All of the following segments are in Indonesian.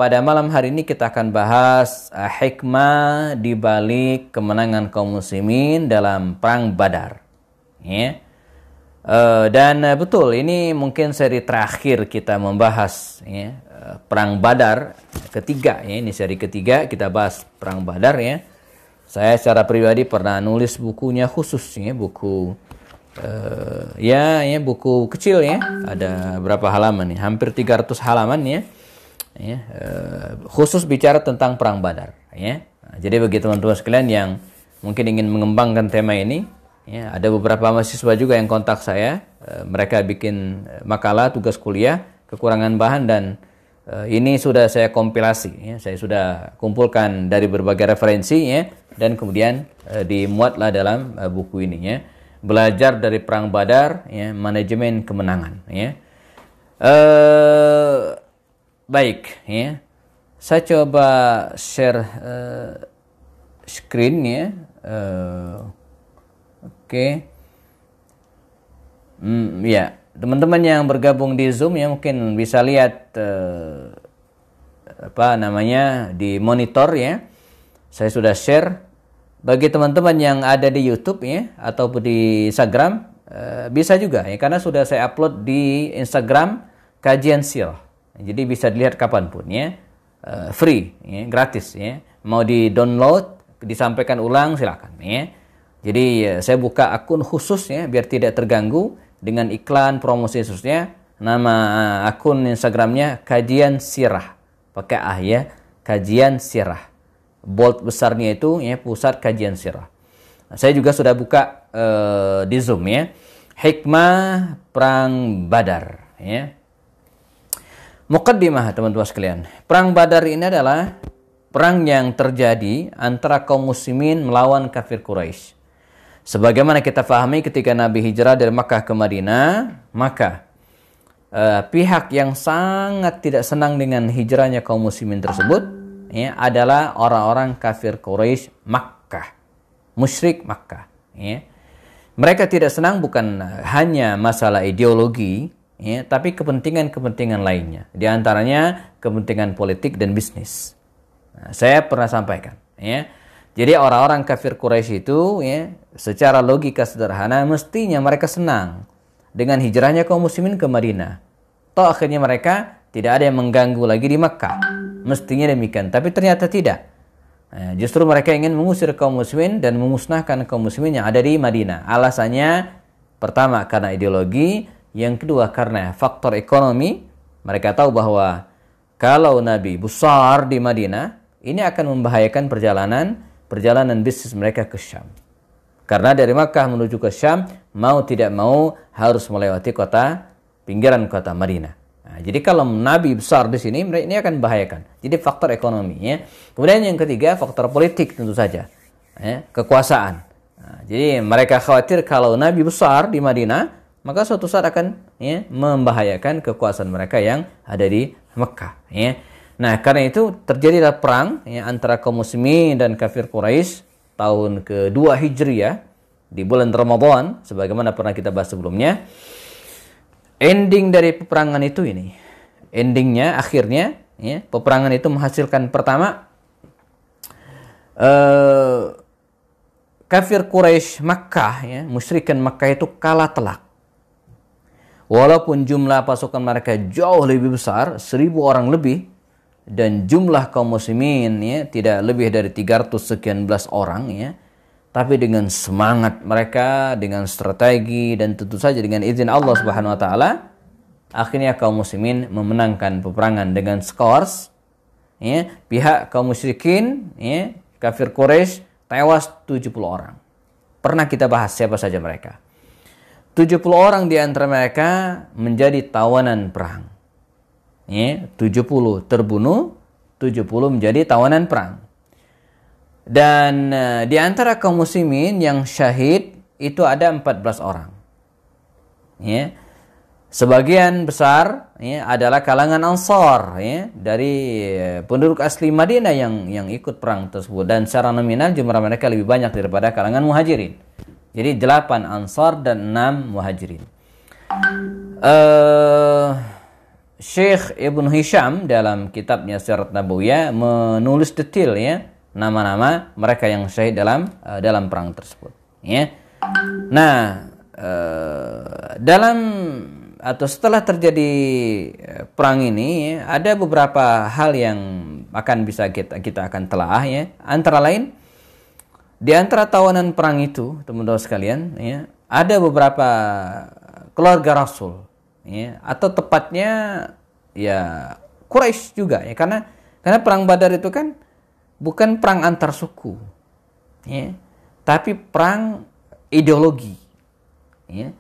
pada malam hari ini kita akan bahas hikmah di balik kemenangan kaum muslimin dalam perang Badar. Ya. Dan betul, ini mungkin seri terakhir kita membahas ya, perang Badar ketiga. Ya. Ini seri ketiga kita bahas perang Badar ya. Saya secara pribadi pernah nulis bukunya khusus ya, buku buku kecil ya. Ada berapa halaman nih? Hampir 300 halaman ya. Khusus bicara tentang perang Badar ya. Nah, jadi bagi teman-teman sekalian yang mungkin ingin mengembangkan tema ini ya, ada beberapa mahasiswa juga yang kontak saya, mereka bikin makalah tugas kuliah kekurangan bahan, dan ini sudah saya kompilasi ya. Saya sudah kumpulkan dari berbagai referensi ya, dan kemudian dimuatlah dalam buku ini ya. Belajar dari perang Badar ya, manajemen kemenangan ya. Baik ya, saya coba share screen ya. Oke. Ya, teman-teman yang bergabung di Zoom ya mungkin bisa lihat di monitor ya. Saya sudah share. Bagi teman-teman yang ada di YouTube ya ataupun di Instagram bisa juga ya, karena sudah saya upload di Instagram kajian sirah. Jadi bisa dilihat kapanpun ya, free ya, gratis ya. Mau di download, disampaikan ulang silakan ya. Jadi saya buka akun khusus ya, biar tidak terganggu dengan iklan promosi khususnya. Nama akun Instagramnya kajian sirah, pakai ya, kajian sirah. Bold besarnya itu ya, pusat kajian sirah. Nah, saya juga sudah buka di Zoom ya, hikmah perang Badar ya. Muqaddimah teman-teman sekalian. Perang Badar ini adalah perang yang terjadi antara kaum muslimin melawan kafir Quraisy. Sebagaimana kita fahami ketika Nabi hijrah dari Makkah ke Madinah, maka pihak yang sangat tidak senang dengan hijrahnya kaum muslimin tersebut ya, adalah orang-orang kafir Quraisy Makkah, musyrik Makkah ya. Mereka tidak senang bukan hanya masalah ideologi ya, tapi kepentingan-kepentingan lainnya. Di antaranya kepentingan politik dan bisnis. Nah, saya pernah sampaikan ya. Jadi orang-orang kafir Quraisy itu ya, secara logika sederhana mestinya mereka senang dengan hijrahnya kaum muslimin ke Madinah. Toh akhirnya mereka tidak ada yang mengganggu lagi di Makkah. Mestinya demikian, tapi ternyata tidak. Nah, justru mereka ingin mengusir kaum muslimin dan memusnahkan kaum muslimin yang ada di Madinah. Alasannya pertama karena ideologi, yang kedua karena faktor ekonomi. Mereka tahu bahwa kalau Nabi besar di Madinah, ini akan membahayakan perjalanan bisnis mereka ke Syam. Karena dari Makkah menuju ke Syam, mau tidak mau harus melewati pinggiran kota Madinah. Nah, jadi kalau Nabi besar di sini, ini akan membahayakan. Jadi faktor ekonomi ya. Kemudian yang ketiga faktor politik tentu saja, ya, kekuasaan. Nah, jadi mereka khawatir kalau Nabi besar di Madinah, maka suatu saat akan ya, membahayakan kekuasaan mereka yang ada di Mekah ya. Nah, karena itu terjadilah perang ya, antara kaum muslimin dan kafir Quraisy tahun kedua Hijriah di bulan Ramadan, sebagaimana pernah kita bahas sebelumnya. Ending dari peperangan itu ini, endingnya akhirnya ya, peperangan itu menghasilkan pertama kafir Quraisy Makkah ya, musyrikan Makkah itu kalah telak. Walaupun jumlah pasukan mereka jauh lebih besar, 1.000 orang lebih, dan jumlah kaum muslimin ya, tidak lebih dari 300 sekian belas orang ya, tapi dengan semangat mereka, dengan strategi, dan tentu saja dengan izin Allah Subhanahu wa taala, akhirnya kaum muslimin memenangkan peperangan dengan skors ya, pihak kaum musyrikin ya, kafir Quraisy tewas 70 orang. Pernah kita bahas siapa saja mereka. 70 orang di antara mereka menjadi tawanan perang. Ya, 70 terbunuh, 70 menjadi tawanan perang. Dan di antara kaum muslimin yang syahid itu ada 14 orang. Ya. Sebagian besar ya, adalah kalangan Ansar ya, dari penduduk asli Madinah yang ikut perang tersebut, dan secara nominal jumlah mereka lebih banyak daripada kalangan Muhajirin. Jadi 8 Ansar dan 6 Muhajirin. Syekh Ibnu Hisham dalam kitabnya Sirat Nabawiyah menulis detail ya nama-nama mereka yang syahid dalam perang tersebut. Ya. Nah, dalam atau setelah terjadi perang ini ada beberapa hal yang akan bisa kita akan telaah ya. Antara lain di antara tawanan perang itu, teman-teman sekalian, ya, ada beberapa keluarga Rasul, ya, atau tepatnya ya Quraisy juga ya, karena perang Badar itu kan bukan perang antar suku, ya, tapi perang ideologi, ya.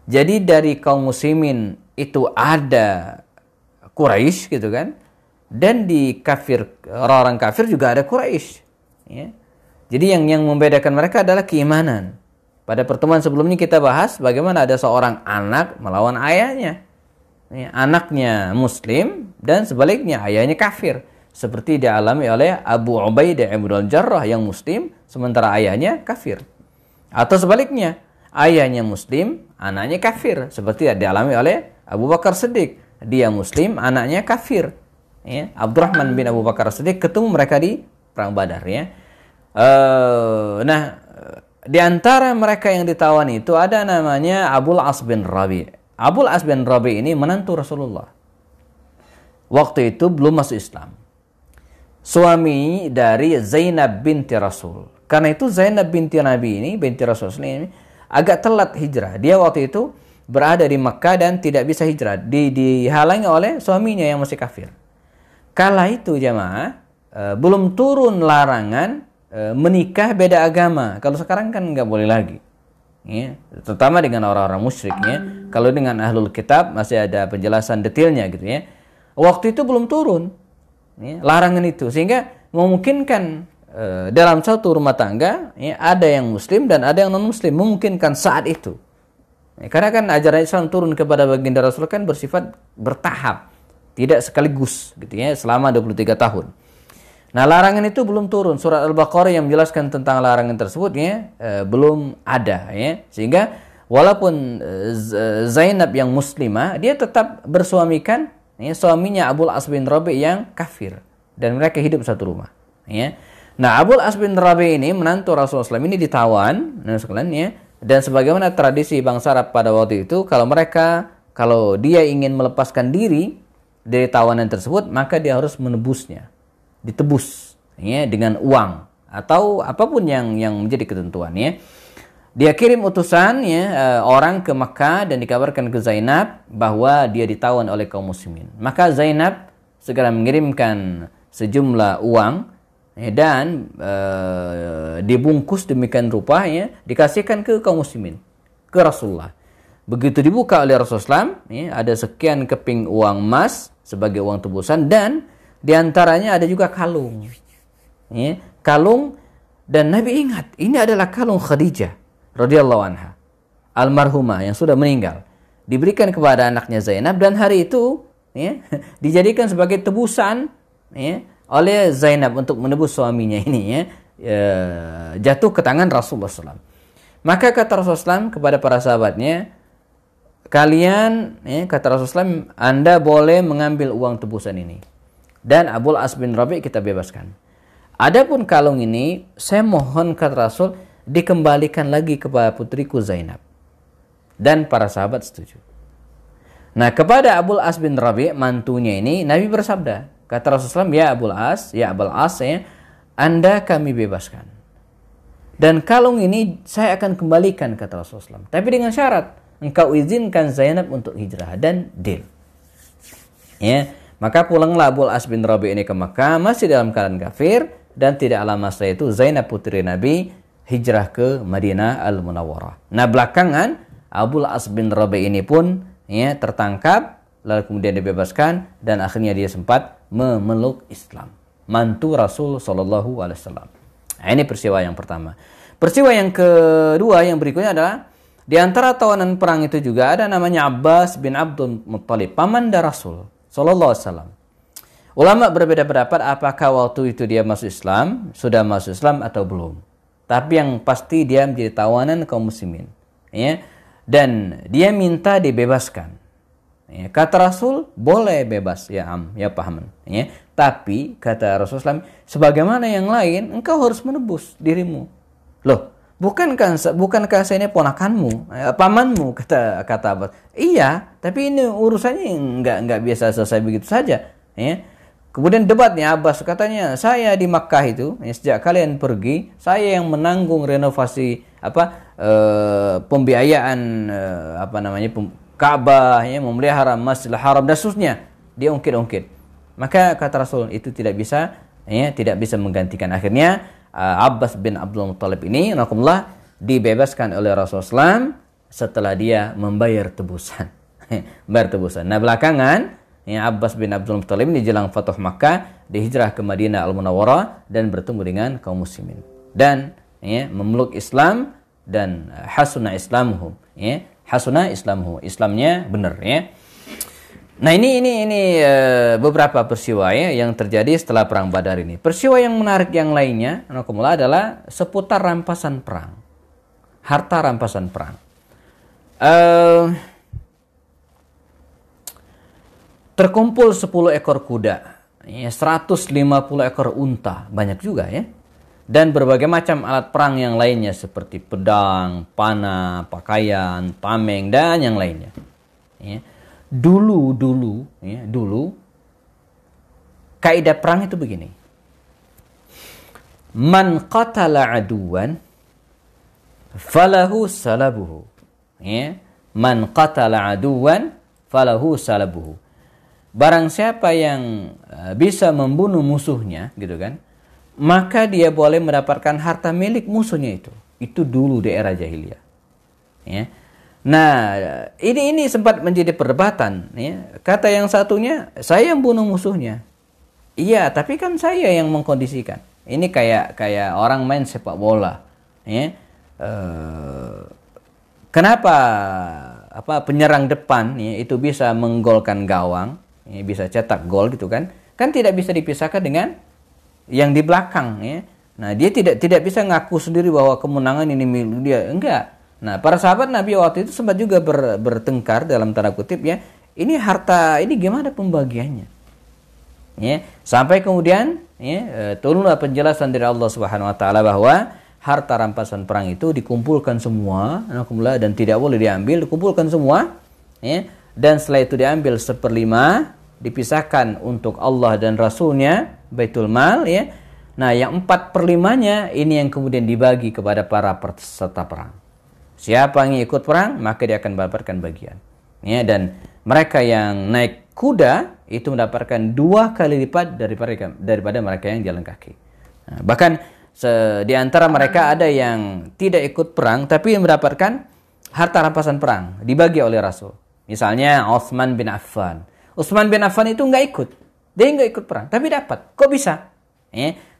Jadi dari kaum muslimin itu ada Quraisy gitu kan, dan di orang kafir juga ada Quraisy, ya. Jadi yang membedakan mereka adalah keimanan. Pada pertemuan sebelumnya kita bahas bagaimana ada seorang anak melawan ayahnya, ya, anaknya muslim dan sebaliknya ayahnya kafir, seperti dialami oleh Abu Ubaidah bin Al-Jarrah yang muslim sementara ayahnya kafir, atau sebaliknya ayahnya muslim, anaknya kafir, seperti yang dialami oleh Abu Bakar Siddiq. Dia muslim, anaknya kafir. Ya, Abdurrahman bin Abu Bakar Siddiq ketemu mereka di perang Badar. Ya. Nah, di antara mereka yang ditawan itu ada namanya Abul As bin Rabi. Abul As bin Rabi ini menantu Rasulullah. Waktu itu belum masuk Islam. Suami dari Zainab binti Rasul. Karena itu Zainab binti Nabi ini, binti Rasul ini, agak telat hijrah. Dia waktu itu berada di Makkah dan tidak bisa hijrah. Dihalangi oleh suaminya yang masih kafir. Kala itu jamaah, belum turun larangan menikah beda agama. Kalau sekarang kan nggak boleh lagi. Ya, terutama dengan orang-orang musyrik. Ya. Kalau dengan ahlul kitab masih ada penjelasan detailnya gitu ya. Waktu itu belum turun ya, larangan itu. Sehingga memungkinkan dalam satu rumah tangga ya, ada yang muslim dan ada yang non muslim, memungkinkan saat itu ya, karena kan ajaran Islam turun kepada baginda Rasul kan bersifat bertahap, tidak sekaligus gitu ya, selama 23 tahun. Nah, larangan itu belum turun. Surat Al-Baqarah yang menjelaskan tentang larangan tersebut ya, belum ada ya, sehingga walaupun Zainab yang muslimah, dia tetap bersuamikan ya, suaminya Abul As bin Rabi yang kafir, dan mereka hidup satu rumah ya. Nah, Abul As bin Rabi ini menantu Rasulullah SAW ini ditawan, nah sekalian ya. Dan sebagaimana tradisi bangsa Arab pada waktu itu, kalau dia ingin melepaskan diri dari tawanan tersebut, maka dia harus menebusnya, ditebus ya dengan uang atau apapun yang menjadi ketentuan ya. Dia kirim utusan ya, orang ke Makkah dan dikabarkan ke Zainab bahwa dia ditawan oleh kaum muslimin. Maka Zainab segera mengirimkan sejumlah uang dan dibungkus demikian rupa ya, dikasihkan ke kaum muslimin, ke Rasulullah. Begitu dibuka oleh Rasulullah ya, ada sekian keping uang emas sebagai uang tebusan, dan diantaranya ada juga kalung ya, kalung. Dan Nabi ingat ini adalah kalung Khadijah radhiyallahu anha, almarhumah yang sudah meninggal, diberikan kepada anaknya Zainab, dan hari itu ya, dijadikan sebagai tebusan ya, oleh Zainab untuk menebus suaminya ini ya, jatuh ke tangan Rasulullah SAW. Maka kata Rasulullah SAW kepada para sahabatnya, kalian ya, kata Rasulullah SAW, Anda boleh mengambil uang tebusan ini, dan Abul As bin Rabi kita bebaskan. Adapun kalung ini, saya mohon kata Rasul, dikembalikan lagi kepada putriku Zainab. Dan para sahabat setuju. Nah, kepada Abul As bin Rabi, mantunya ini, Nabi bersabda, kata Rasulullah SAW, ya Abul As, ya, Anda kami bebaskan. Dan kalung ini saya akan kembalikan, kata Rasulullah SAW. Tapi dengan syarat, engkau izinkan Zainab untuk hijrah, dan deal. Ya, maka pulanglah Abul As bin Rabi ini ke Makkah, masih dalam keadaan kafir, dan tidak lama setelah itu Zainab putri Nabi hijrah ke Madinah Al-Munawwarah. Nah, belakangan Abul As bin Rabi ini pun ya, tertangkap, lalu kemudian dibebaskan, dan akhirnya dia sempat memeluk Islam, mantu Rasul Shallallahu Alaihi Wasallam. Nah, ini peristiwa yang pertama. Peristiwa yang kedua yang berikutnya adalah di antara tawanan perang itu juga ada namanya Abbas bin Abdul Muttalib, paman dari Rasul Shallallahu Alaihi Wasallam. Ulama berbeda pendapat apakah waktu itu dia masuk Islam, sudah masuk Islam atau belum. Tapi yang pasti dia menjadi tawanan kaum muslimin, ya, dan dia minta dibebaskan. Ya, kata Rasul boleh bebas ya ya pahaman. Ya, tapi kata Rasulullah sebagaimana yang lain engkau harus menebus dirimu. Loh, bukankah saya ini ponakanmu, pamanmu, kata Abbas. Iya, tapi ini urusannya nggak biasa selesai begitu saja. Ya. Kemudian debatnya Abbas katanya, saya di Makkah itu ya, sejak kalian pergi, saya yang menanggung renovasi pembiayaan Ka'bah, ya, memelihara Masjidil Haram dan seterusnya. Dia ungkit-ungkit. Maka kata Rasul itu tidak bisa menggantikan. Akhirnya Abbas bin Abdul Muttalib ini nakumullah dibebaskan oleh Rasulullah SAW setelah dia membayar tebusan. Bayar tebusan. Nah, belakangan ya, Abbas bin Abdul Muttalib ini jelang Fathu Makkah dihijrah ke Madinah Al-Munawwarah dan bertemu dengan kaum muslimin dan ya, memeluk Islam dan hasuna islamuhum, ya. Hasuna islamuhu, Islamnya benar, ya. Nah, ini beberapa peristiwa ya yang terjadi setelah perang Badar ini. Peristiwa yang menarik yang lainnya adalah seputar rampasan perang. Harta rampasan perang. Terkumpul 10 ekor kuda, ya, 150 ekor unta, banyak juga ya. Dan berbagai macam alat perang yang lainnya seperti pedang, panah, pakaian, tameng dan yang lainnya. Ya. Dulu kaidah perang itu begini. Man qatala aduwan falahu salabuhu. Ya. Man qatala aduwan falahu salabuhu. Barang siapa yang bisa membunuh musuhnya, gitu kan? Maka dia boleh mendapatkan harta milik musuhnya itu. Itu dulu di era jahiliyah. Ya. Nah, ini sempat menjadi perdebatan. Ya. Kata yang satunya, saya yang bunuh musuhnya. Iya, tapi kan saya yang mengkondisikan. Ini kayak orang main sepak bola. Ya. Kenapa penyerang depan ya, itu bisa menggolkan gawang, ya, bisa cetak gol gitu kan? Kan tidak bisa dipisahkan dengan yang di belakang, ya. Nah, dia tidak bisa ngaku sendiri bahwa kemenangan ini milik dia. Enggak. Nah, para sahabat Nabi waktu itu sempat juga bertengkar dalam tanda kutip, ya. Ini harta ini gimana pembagiannya? Ya, sampai kemudian ya, turunlah penjelasan dari Allah Subhanahu wa taala bahwa harta rampasan perang itu dikumpulkan semua, dan tidak boleh diambil, dikumpulkan semua, ya. Dan setelah itu diambil 1/5, dipisahkan untuk Allah dan Rasulnya, Baitul Mal, ya. Nah, yang 4/5-nya ini yang kemudian dibagi kepada para peserta perang. Siapa yang ikut perang, maka dia akan mendapatkan bagian. Ya, dan mereka yang naik kuda itu mendapatkan 2 kali lipat daripada mereka yang jalan kaki. Nah, bahkan di antara mereka ada yang tidak ikut perang tapi mendapatkan harta rampasan perang dibagi oleh Rasul. Misalnya Utsman bin Affan. Utsman bin Affan itu nggak ikut. Dia nggak ikut perang, tapi dapat. Kok bisa?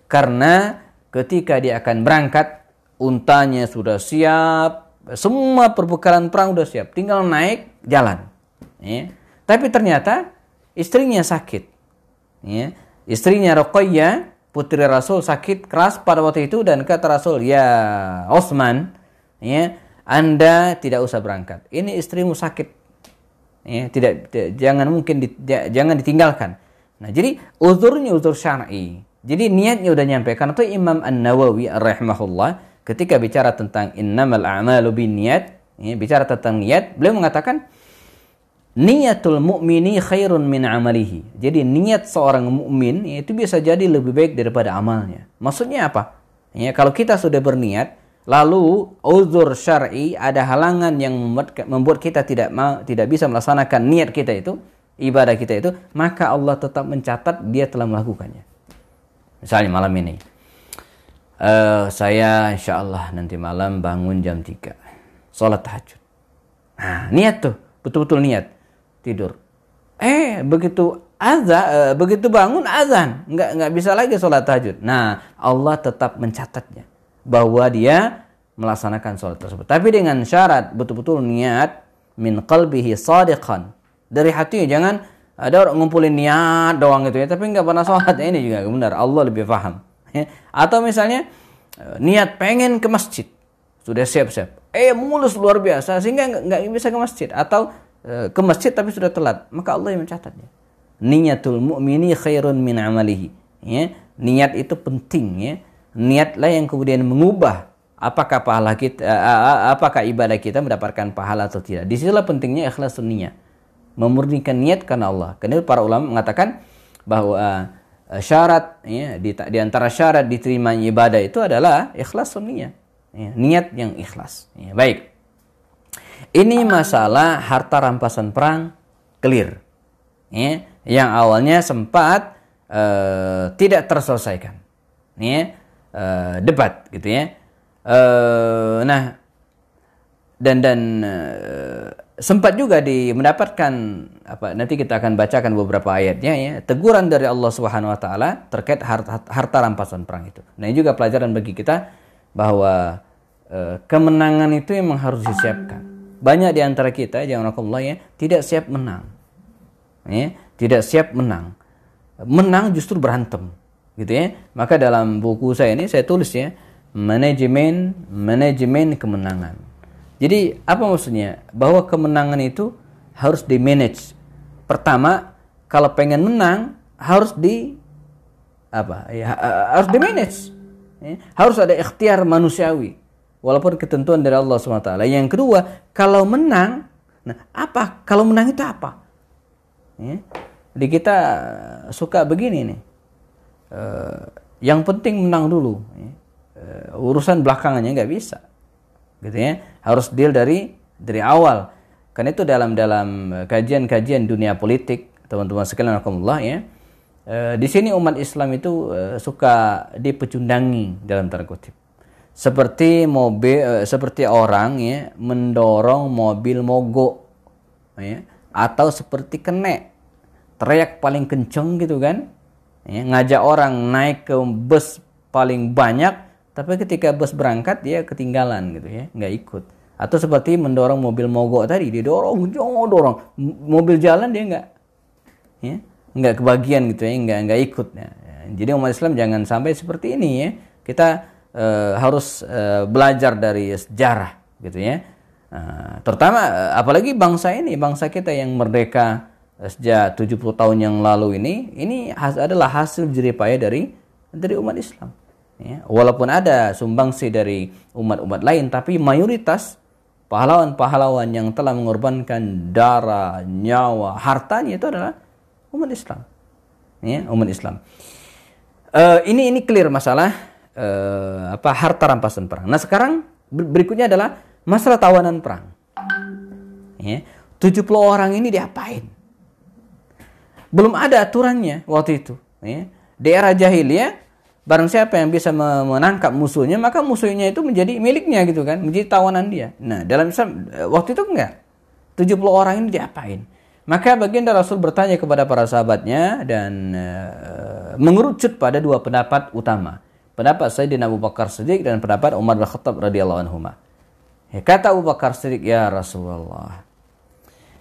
Karena ketika dia akan berangkat, untanya sudah siap, semua perbekalan perang sudah siap, tinggal naik jalan. Tapi ternyata istrinya sakit. Istrinya Ruqayyah, putri Rasul, sakit keras pada waktu itu, dan kata Rasul, ya Utsman, Anda tidak usah berangkat. Ini istrimu sakit. Jangan ditinggalkan. Nah, jadi uzurnya uzur syar'i. Jadi niatnya udah nyampe. Karena itu Imam An-Nawawi rahimahullah ketika bicara tentang innamal a'malu binniyat, bicara tentang niat, beliau mengatakan niyatul mu'mini khairun min amalihi. Jadi niat seorang mukmin itu bisa jadi lebih baik daripada amalnya. Maksudnya apa? Kalau kita sudah berniat, lalu uzur syar'i, ada halangan yang membuat kita tidak bisa melaksanakan niat kita itu, ibadah kita itu, maka Allah tetap mencatat dia telah melakukannya. Misalnya malam ini, saya insya Allah nanti malam bangun jam 3, sholat tahajud. Nah, niat tuh, betul-betul niat. Tidur. Begitu bangun azan, nggak bisa lagi sholat tahajud. Nah, Allah tetap mencatatnya bahwa dia melaksanakan sholat tersebut. Tapi dengan syarat betul-betul niat min qalbihi shadiqan, dari hatinya. Jangan ada orang ngumpulin niat doang gitu ya, tapi nggak pernah sholat. Ini juga benar, Allah lebih paham. Atau misalnya niat pengen ke masjid, sudah siap-siap, mulus luar biasa sehingga nggak bisa ke masjid. Atau ke masjid tapi sudah telat, maka Allah yang mencatatnya. Niyatul mu'mini khairun min amalihi. Ya, niat itu penting ya. Niatlah yang kemudian mengubah apakah pahala kita, apakah ibadah kita mendapatkan pahala atau tidak. Disitulah pentingnya ikhlasun niyah. Memurnikan niat karena Allah. Karena para ulama mengatakan bahwa syarat ya, di antara syarat diterimanya ibadah itu adalah ikhlasun niyah. Ya, niat yang ikhlas. Ya, baik. Ini masalah harta rampasan perang clear. Ya, yang awalnya sempat tidak terselesaikan. Ya, debat gitu ya. Nah, dan sempat juga mendapatkan nanti kita akan bacakan beberapa ayatnya ya, teguran dari Allah Subhanahu wa taala terkait harta rampasan perang itu. Nah, ini juga pelajaran bagi kita bahwa kemenangan itu memang harus disiapkan. Banyak di antara kita, jangan ya, tidak siap menang. Ya, tidak siap menang. Menang justru berantem, gitu ya. Maka dalam buku saya ini saya tulis ya, manajemen kemenangan. Jadi apa maksudnya? Bahwa kemenangan itu harus di-manage. Pertama, kalau pengen menang harus harus di-manage. Ya, harus ada ikhtiar manusiawi. Walaupun ketentuan dari Allah SWT. Yang kedua, kalau menang, nah apa? Kalau menang itu apa? Ya, jadi kita suka begini nih. Yang penting menang dulu. Ya. Urusan belakangannya nggak bisa. Gitu ya. Harus deal dari awal. Karena itu dalam kajian-kajian dunia politik, teman-teman sekalian alhamdulillah ya. Di sini umat Islam itu suka dipecundangi dalam tanda kutip. Seperti orang ya mendorong mobil mogok ya, atau seperti kenek teriak paling kenceng gitu kan ya, ngajak orang naik ke bus paling banyak, tapi ketika bus berangkat dia ketinggalan gitu ya, nggak ikut. Atau seperti mendorong mobil mogok tadi, dia dorong mobil jalan dia nggak kebagian gitu ya, nggak ikut ya. Jadi umat Islam jangan sampai seperti ini ya. Kita harus belajar dari sejarah gitu ya. Terutama apalagi bangsa kita yang merdeka sejak 70 tahun yang lalu ini adalah hasil jeripaya dari umat Islam ya. Walaupun ada sumbangsi dari umat-umat lain, tapi mayoritas pahlawan-pahlawan yang telah mengorbankan darah, nyawa, hartanya itu adalah umat Islam ya, umat Islam. Ini clear masalah harta rampasan perang. Nah, sekarang berikutnya adalah masalah tawanan perang. Ya, 70 orang ini diapain? Belum ada aturannya waktu itu. Ya. Di era jahiliyah, barang siapa yang bisa menangkap musuhnya, maka musuhnya itu menjadi miliknya gitu kan, menjadi tawanan dia. Nah, dalam Islam waktu itu enggak. 70 orang ini diapain? Maka baginda Rasul bertanya kepada para sahabatnya dan mengerucut pada dua pendapat utama. Pendapat Sayyidina Abu Bakar Siddiq dan pendapat Umar bin Khattab radhiyallahu anhu. Ya, kata Abu Bakar Siddiq, ya Rasulullah,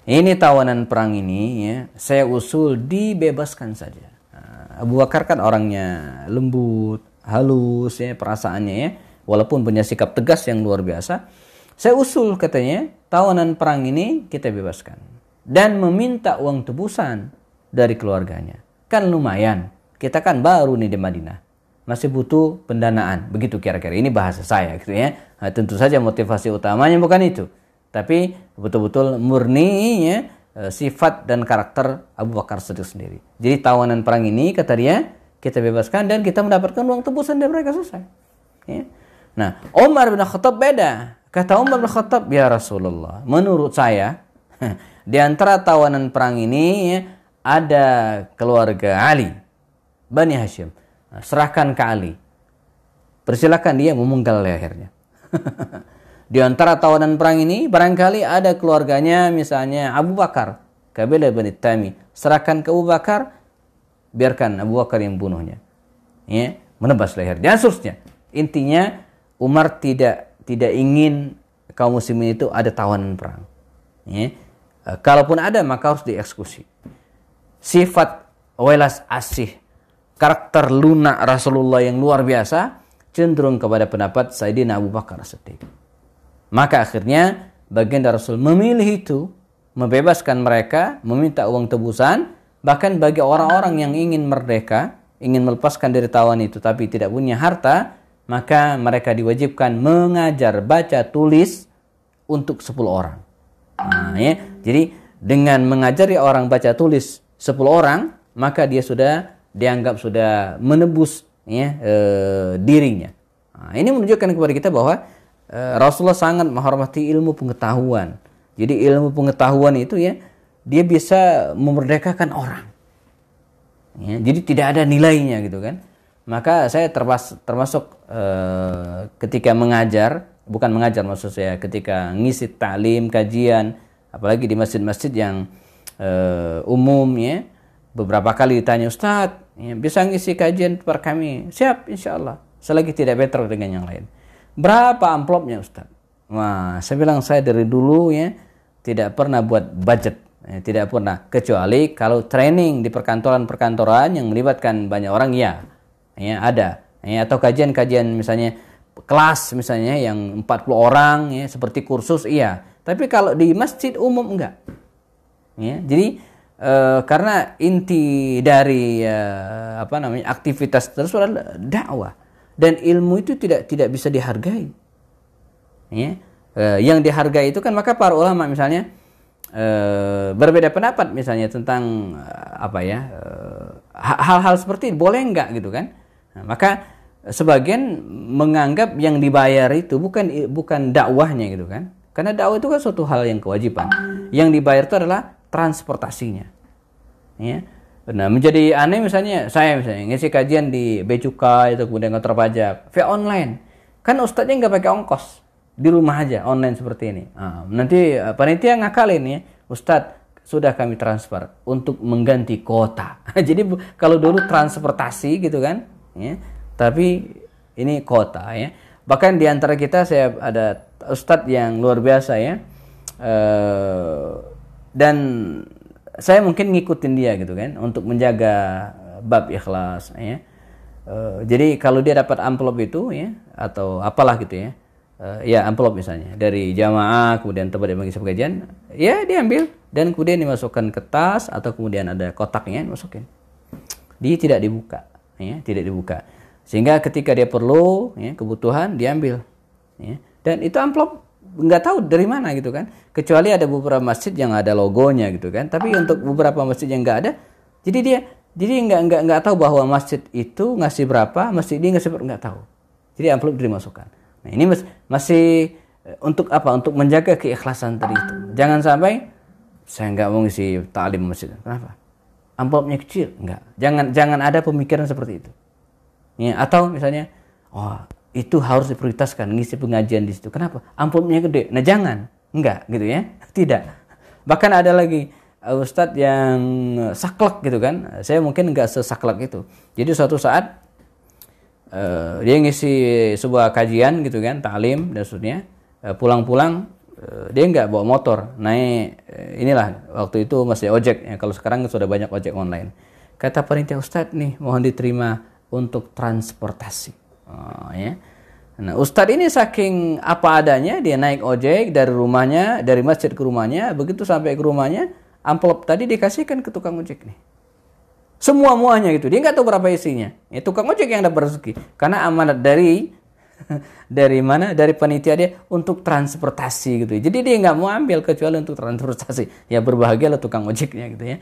ini tawanan perang ini ya, saya usul dibebaskan saja. Nah, Abu Bakar kan orangnya lembut, halus ya perasaannya ya, walaupun punya sikap tegas yang luar biasa. Saya usul katanya, tawanan perang ini kita bebaskan dan meminta uang tebusan dari keluarganya. Kan lumayan, kita kan baru nih di Madinah, masih butuh pendanaan, begitu kira-kira. Ini bahasa saya gitu ya. Nah, tentu saja motivasi utamanya bukan itu, tapi betul-betul murni ya, sifat dan karakter Abu Bakar Siddiq sendiri. Jadi tawanan perang ini kata dia kita bebaskan dan kita mendapatkan uang tebusan dari mereka, selesai. Ya. Nah, Umar bin Khattab beda. Kata Umar bin Khattab, ya Rasulullah, menurut saya di antara tawanan perang ini ya, ada keluarga Ali, Bani Hashim. Serahkan ke Ali. Persilakan dia memenggal lehernya. Di antara tawanan perang ini barangkali ada keluarganya, misalnya Abu Bakar, Kabilah Bani Tami. Serahkan ke Abu Bakar, biarkan Abu Bakar yang bunuhnya. Ya, menebas leher dan seterusnya. Intinya Umar tidak ingin kaum muslimin itu ada tawanan perang. Ya. Kalaupun ada maka harus dieksekusi. Sifat welas asih, karakter lunak Rasulullah yang luar biasa cenderung kepada pendapat Sayyidina Abu Bakar Siddiq. Maka akhirnya baginda Rasul memilih itu membebaskan mereka, meminta uang tebusan. Bahkan bagi orang-orang yang ingin merdeka, ingin melepaskan dari tawan itu tapi tidak punya harta, maka mereka diwajibkan mengajar baca tulis untuk 10 orang. Nah, ya. Jadi dengan mengajari orang baca tulis 10 orang, maka dia sudah dianggap sudah menebus ya, dirinya. Nah, ini menunjukkan kepada kita bahwa Rasulullah sangat menghormati ilmu pengetahuan. Jadi ilmu pengetahuan itu ya, dia bisa memerdekakan orang. Ya, jadi tidak ada nilainya gitu kan. Maka saya termasuk ketika mengajar, bukan mengajar maksud saya, ketika ngisi taklim, kajian, apalagi di masjid-masjid yang umum ya, beberapa kali ditanya, Ustadz, ya, bisa ngisi kajian per kami? Siap, insya Allah. Selagi tidak better dengan yang lain. Berapa amplopnya Ustadz? Wah, saya bilang saya dari dulu ya tidak pernah buat budget, ya, tidak pernah, kecuali kalau training di perkantoran-perkantoran yang melibatkan banyak orang ya ada, ya, atau kajian-kajian misalnya kelas misalnya yang 40 orang ya seperti kursus iya. Tapi kalau di masjid umum enggak. Ya, jadi karena inti dari aktivitas tersebut adalah dakwah, dan ilmu itu tidak bisa dihargai. Ya, yang dihargai itu kan, maka para ulama misalnya berbeda pendapat misalnya tentang hal-hal seperti ini boleh enggak gitu kan. Nah, maka sebagian menganggap yang dibayar itu bukan dakwahnya gitu kan. Karena dakwah itu kan suatu hal yang kewajiban. Yang dibayar itu adalah transportasinya. Ya. Nah, menjadi aneh misalnya saya ngisi kajian di Bea Cukai itu kemudian kantor pajak, via online. Kan ustadznya nggak pakai ongkos, di rumah aja online seperti ini. Nah, nanti panitia ngakalin ya, Ustadz sudah kami transfer untuk mengganti kuota. Jadi kalau dulu transportasi gitu kan, ya, tapi ini kuota ya. Bahkan di antara kita saya ada ustadz yang luar biasa ya, dan saya mungkin ngikutin dia gitu kan untuk menjaga bab ikhlas ya. Jadi kalau dia dapat amplop itu ya atau apalah gitu ya, ya amplop misalnya dari jamaah kemudian tempat dia mengisi pengajian, ya diambil dan kemudian dimasukkan ke tas atau kemudian ada kotaknya masukin. Dia tidak dibuka ya, tidak dibuka. Sehingga ketika dia perlu ya, kebutuhan diambil ya. Dan itu amplop nggak tahu dari mana gitu kan, kecuali ada beberapa masjid yang ada logonya gitu kan, tapi untuk beberapa masjid yang nggak ada, jadi nggak tahu bahwa masjid itu ngasih berapa, masjid ini ngasih berapa, nggak tahu. Jadi amplop dimasukkan. Nah, ini masih untuk apa? Untuk menjaga keikhlasan tadi itu. Jangan sampai saya nggak mau ngisi taklim masjid. Kenapa? Amplopnya kecil, nggak. Jangan ada pemikiran seperti itu. Ya, atau misalnya, itu harus diprioritaskan ngisi pengajian di situ. Kenapa? Amplopnya gede. Nah, jangan. Enggak gitu ya. Tidak. Bahkan ada lagi ustadz yang saklek gitu kan. Saya mungkin enggak sesaklek itu. Jadi suatu saat dia ngisi sebuah kajian gitu kan, taklim dan seterusnya. Pulang-pulang dia enggak bawa motor. Naik inilah waktu itu masih ojek ya. Kalau sekarang sudah banyak ojek online. Kata panitia, Ustadz nih mohon diterima untuk transportasi. Ya. Nah, Ustadz ini saking apa adanya, dia naik ojek dari rumahnya, dari masjid ke rumahnya, begitu sampai ke rumahnya, amplop tadi dikasihkan ke tukang ojek nih. Semua-muanya gitu. Dia nggak tahu berapa isinya. Ya, tukang ojek yang dapat rezeki. Karena amanat dari mana? Dari panitia dia untuk transportasi gitu. Jadi dia nggak mau ambil kecuali untuk transportasi. Ya berbahagialah tukang ojeknya gitu ya.